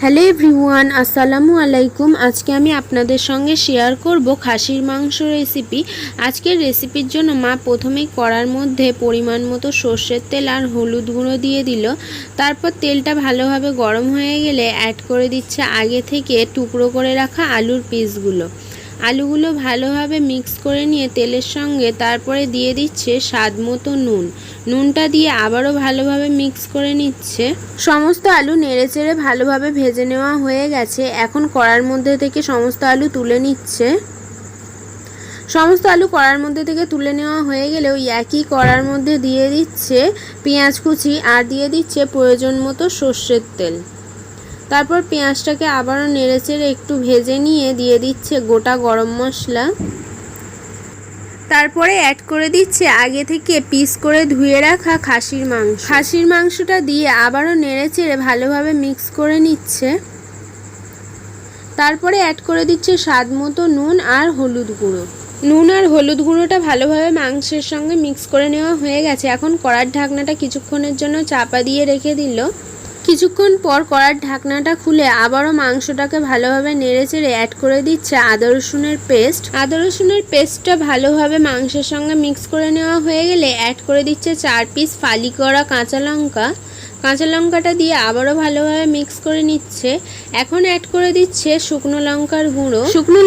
Hello everyone, আসসালামু আলাইকুম। আজকে আমি আপনাদের সঙ্গে শেয়ার করব খাসির মাংস রেসিপি। আজকের রেসিপির জন্য মা প্রথমেই কড়ার মধ্যে পরিমাণ মতো সর্ষের তেল আর হলুদ গুঁড়ো দিয়ে দিল। তারপর তেলটা ভালোভাবে গরম হয়ে গেলে অ্যাড করে দিচ্ছে আগে থেকে টুকরো করে রাখা আলুর পিসগুলো। আলুগুলো ভালোভাবে মিক্স করে নিয়ে তেলের সঙ্গে তারপরে দিয়ে দিচ্ছে স্বাদ মতো নুনটা দিয়ে আবারও ভালোভাবে মিক্স করে নিচ্ছে। সমস্ত আলু নেড়েচেড়ে ভালোভাবে ভেজে নেওয়া হয়ে গেছে। এখন কড়ার মধ্যে থেকে সমস্ত আলু তুলে নিচ্ছে। সমস্ত আলু কড়ার মধ্যে থেকে তুলে নেওয়া হয়ে গেলে ওই একই কড়ার মধ্যে দিয়ে দিচ্ছে পেঁয়াজ কুচি আর দিয়ে দিচ্ছে প্রয়োজন মতো সর্ষের তেল। তারপর পেঁয়াজটাকে আবারও নেড়েচেড়ে একটু ভেজে নিয়ে দিয়ে দিচ্ছে গোটা গরম মশলা। তারপরে অ্যাড করে দিচ্ছে আগে থেকে পিস করে ধুয়ে রাখা খাসির মাংসটা দিয়ে আবারও নেড়েচেড়ে ভালোভাবে মিক্স করে নিচ্ছে। তারপরে অ্যাড করে দিচ্ছে স্বাদ মতো নুন আর হলুদ গুঁড়োটা ভালোভাবে মাংসের সঙ্গে মিক্স করে নেওয়া হয়ে গেছে। এখন কড়ার ঢাকনাটা কিছুক্ষণের জন্য চাপা দিয়ে রেখে দিল। কিছুক্ষণ পর কড়ার ঢাকনাটা খুলে আবারও মাংসটাকে ভালোভাবে নেড়েচেড়ে অ্যাড করে দিচ্ছে আদা রসুনের পেস্টটা ভালোভাবে মাংসের সঙ্গে মিক্স করে নেওয়া হয়ে গেলে অ্যাড করে দিচ্ছে 4 পিস ফালি করা কাঁচা লঙ্কাটা দিয়ে আবারও ভালোভাবে মিক্স করে নিচ্ছে। এখন অ্যাড করে দিচ্ছে শুকনো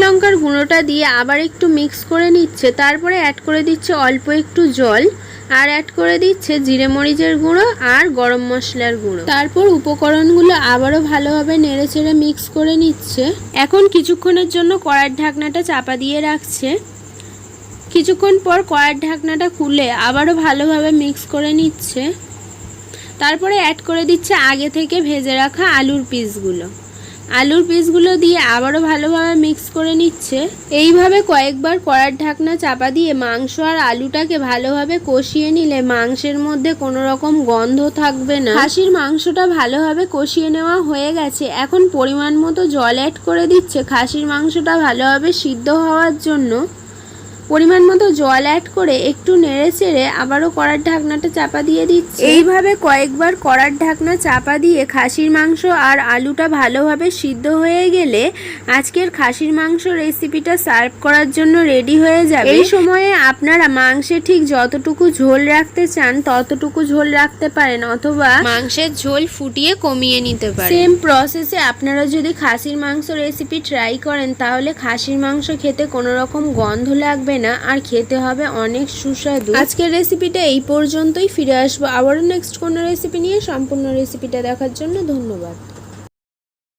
লঙ্কার গুঁড়োটা দিয়ে আবার একটু মিক্স করে নিচ্ছে। তারপরে অ্যাড করে দিচ্ছে অল্প একটু জল আর অ্যাড করে দিচ্ছে জিরে মরিচের গুঁড়ো আর গরম মশলার গুঁড়ো। তারপর উপকরণগুলো আবারও ভালোভাবে নেড়েচেড়ে মিক্স করে নিচ্ছে। এখন কিছুক্ষণের জন্য কড়ার ঢাকনাটা চাপা দিয়ে রাখছে। কিছুক্ষণ পর কড়ার ঢাকনাটা খুলে আবারও ভালোভাবে মিক্স করে নিচ্ছে। তারপরে অ্যাড করে দিচ্ছে আগে থেকে ভেজে রাখা আলুর পিসগুলো দিয়ে আবারও ভালোভাবে মিক্স করে নিচ্ছে। এইভাবে কয়েকবার কড়ার ঢাকনা চাপা দিয়ে মাংস আর আলুটাকে ভালোভাবে কষিয়ে নিলে মাংসের মধ্যে কোনো রকম গন্ধ থাকবে না। খাসির মাংসটা ভালোভাবে কষিয়ে নেওয়া হয়ে গেছে। এখন পরিমাণ মতো জল অ্যাড করে দিচ্ছে খাসির মাংসটা ভালোভাবে সিদ্ধ হওয়ার জন্য। পরিমাণ মতো জল অ্যাড করে একটু নেড়েচেড়ে আবারও কড়ার ঢাকনাটা চাপা দিয়ে দিচ্ছে। এইভাবে কয়েকবার কড়ার ঢাকনা চাপা দিয়ে খাসির মাংস আর আলুটা ভালোভাবে সিদ্ধ হয়ে গেলে আজকের খাসির মাংস রেসিপিটা সার্ভ করার জন্য রেডি হয়ে যাবে। এই সময়ে আপনারা মাংসে ঠিক যতটুকু ঝোল রাখতে চান ততটুকু ঝোল রাখতে পারেন, অথবা মাংসের ঝোল ফুটিয়ে কমিয়ে নিতে পারেন। সেম প্রসেসে আপনারা যদি খাসির মাংস রেসিপি ট্রাই করেন তাহলে খাসির মাংস খেতে কোনো রকম গন্ধ লাগবে না আর খেতে হবে অনেক সুস্বাদু। আজকের রেসিপিটা এই পর্যন্তই। ফিরে আসবো আবারও নেক্সট কোনো রেসিপি নিয়ে। সম্পূর্ণ রেসিপিটা দেখার জন্য ধন্যবাদ।